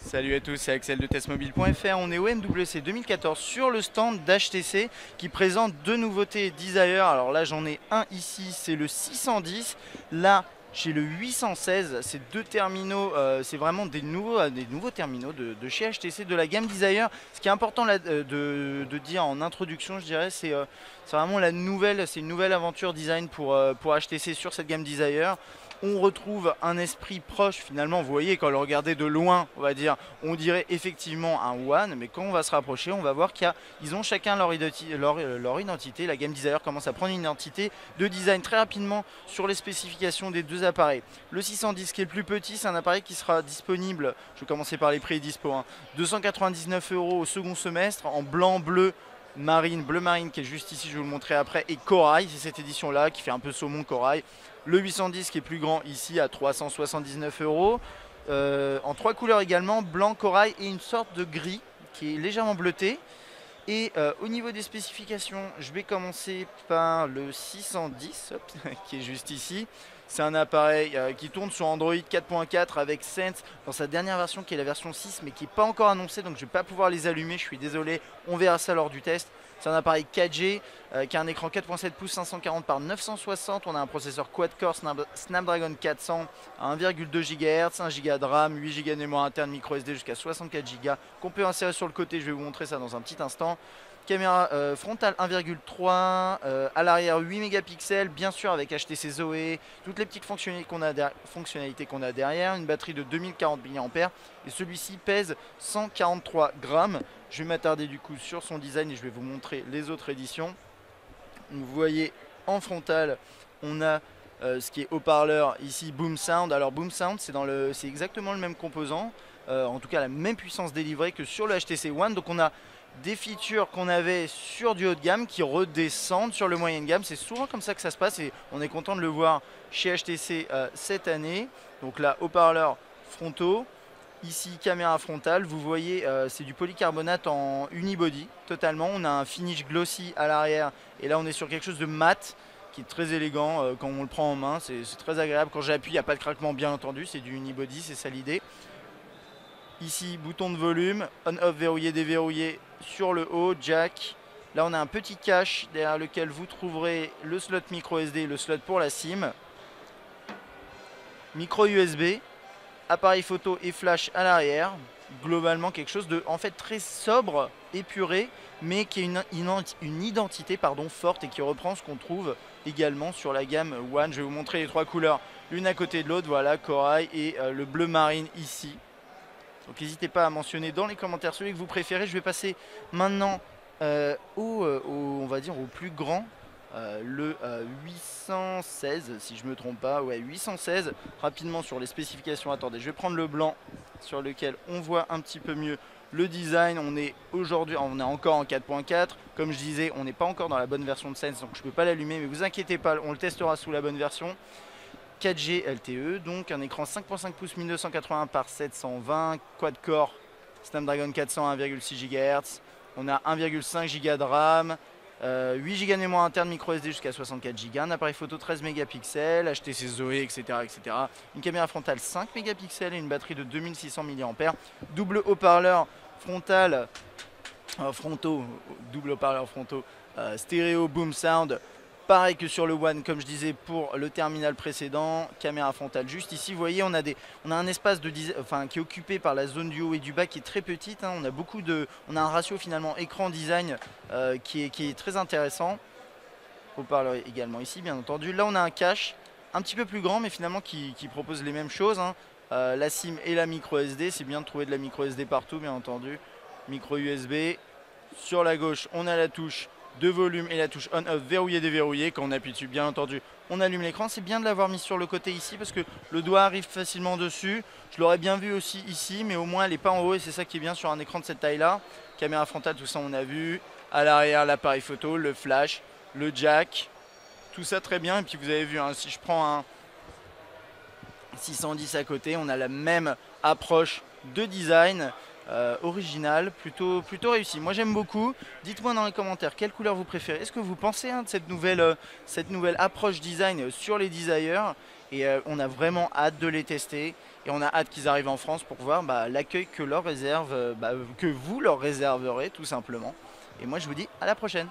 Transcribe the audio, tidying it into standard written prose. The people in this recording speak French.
Salut à tous, c'est Axel de testmobile.fr. On est au MWC 2014 sur le stand d'HTC qui présente deux nouveautés Desire. Alors là, j'en ai un ici, c'est le 610. Là, j'ai le 816. Ces deux terminaux, c'est vraiment des nouveaux terminaux de chez HTC, de la gamme Desire. Ce qui est important là, de dire en introduction, je dirais, c'est vraiment c'est une nouvelle aventure design pour HTC sur cette gamme Desire. On retrouve un esprit proche finalement, vous voyez, quand le regardez de loin, on va dire, on dirait effectivement un One, mais quand on va se rapprocher, on va voir qu'ils ont chacun leur identité. La gamme Desire commence à prendre une identité de design très rapidement sur les spécifications des deux appareils. Le 610 qui est le plus petit, c'est un appareil qui sera disponible, je vais commencer par les prix et dispo, 299 € au second semestre, en blanc, bleu marine qui est juste ici, je vais vous le montrer après, et corail, c'est cette édition là qui fait un peu saumon corail. Le 810 qui est plus grand ici à 379 € en trois couleurs également, blanc, corail et une sorte de gris qui est légèrement bleuté. Et au niveau des spécifications, je vais commencer par le 610 hop, qui est juste ici. C'est un appareil qui tourne sur Android 4.4 avec Sense dans sa dernière version qui est la version 6 mais qui n'est pas encore annoncée, donc je ne vais pas pouvoir les allumer, je suis désolé, on verra ça lors du test. C'est un appareil 4G qui a un écran 4.7 pouces 540 par 960. On a un processeur quad-core Snapdragon 400 à 1,2 GHz, 1 Go de RAM, 8 Go de mémoire interne, micro SD jusqu'à 64 Go qu'on peut insérer sur le côté. Je vais vous montrer ça dans un petit instant. Caméra frontale 1,3, à l'arrière 8 mégapixels, bien sûr avec HTC Zoé, toutes les petites fonctionnalités qu'on a derrière, une batterie de 2040 mAh et celui-ci pèse 143 grammes. Je vais m'attarder du coup sur son design et je vais vous montrer les autres éditions. Vous voyez en frontale, on a ce qui est haut-parleur ici, Boom Sound. Alors Boom Sound, c'est exactement le même composant, en tout cas la même puissance délivrée que sur le HTC One. Donc on a des features qu'on avait sur du haut de gamme qui redescendent sur le moyen de gamme. C'est souvent comme ça que ça se passe et on est content de le voir chez HTC cette année. Donc là, haut-parleurs frontaux. Ici, caméra frontale, vous voyez, c'est du polycarbonate en unibody, totalement. On a un finish glossy à l'arrière, et là on est sur quelque chose de mat, qui est très élégant quand on le prend en main. C'est très agréable, quand j'appuie, il n'y a pas de craquement bien entendu, c'est du unibody, c'est ça l'idée. Ici, bouton de volume, on-off verrouillé, déverrouillé sur le haut, jack. Là on a un petit cache derrière lequel vous trouverez le slot micro SD et le slot pour la SIM. Micro USB. Appareil photo et flash à l'arrière, globalement quelque chose de en fait très sobre, épuré, mais qui a une identité forte et qui reprend ce qu'on trouve également sur la gamme One. Je vais vous montrer les trois couleurs, l'une à côté de l'autre, voilà, corail et le bleu marine ici. Donc n'hésitez pas à mentionner dans les commentaires celui que vous préférez. Je vais passer maintenant on va dire au plus grand. Le 816 si je me trompe pas, ouais 816, rapidement sur les spécifications. Attendez, je vais prendre le blanc sur lequel on voit un petit peu mieux le design. On est encore en 4.4, comme je disais, on n'est pas encore dans la bonne version de Sense, donc je peux pas l'allumer, mais vous inquiétez pas, on le testera sous la bonne version. 4G LTE, donc un écran 5.5 pouces 1980 par 720, quad-core Snapdragon 400 à 1,6 GHz. On a 1,5 Go de RAM, 8 Go de mémoire interne, micro SD jusqu'à 64 Go, un appareil photo 13 mégapixels, HTC Zoé, etc., etc. Une caméra frontale 5 mégapixels et une batterie de 2600 mAh. Double haut-parleur frontal, double haut-parleur frontaux, stéréo, boom sound. Pareil que sur le One, comme je disais pour le terminal précédent, caméra frontale juste ici. Vous voyez, on a un espace qui est occupé par la zone du haut et du bas qui est très petite. On a un ratio finalement écran design qui est très intéressant. Haut-parleur également ici, bien entendu. Là, on a un cache un petit peu plus grand, mais finalement qui propose les mêmes choses. La SIM et la micro SD. C'est bien de trouver de la micro SD partout, bien entendu. Micro USB. Sur la gauche, on a la touche de volume et la touche on-off verrouillé déverrouillé. Quand on appuie dessus, bien entendu, on allume l'écran. C'est bien de l'avoir mis sur le côté ici parce que le doigt arrive facilement dessus. Je l'aurais bien vu aussi ici, mais au moins elle n'est pas en haut et c'est ça qui est bien sur un écran de cette taille là. Caméra frontale, tout ça on a vu. À l'arrière, l'appareil photo, le flash, le jack, tout ça très bien. Et puis vous avez vu, si je prends un 610 à côté, on a la même approche de design. Original, plutôt réussi. Moi j'aime beaucoup. Dites-moi dans les commentaires quelle couleur vous préférez. Est-ce que vous pensez de cette nouvelle approche design sur les Desire? Et on a vraiment hâte de les tester. Et on a hâte qu'ils arrivent en France pour voir l'accueil que leur réserve, que vous leur réserverez tout simplement. Et moi je vous dis à la prochaine.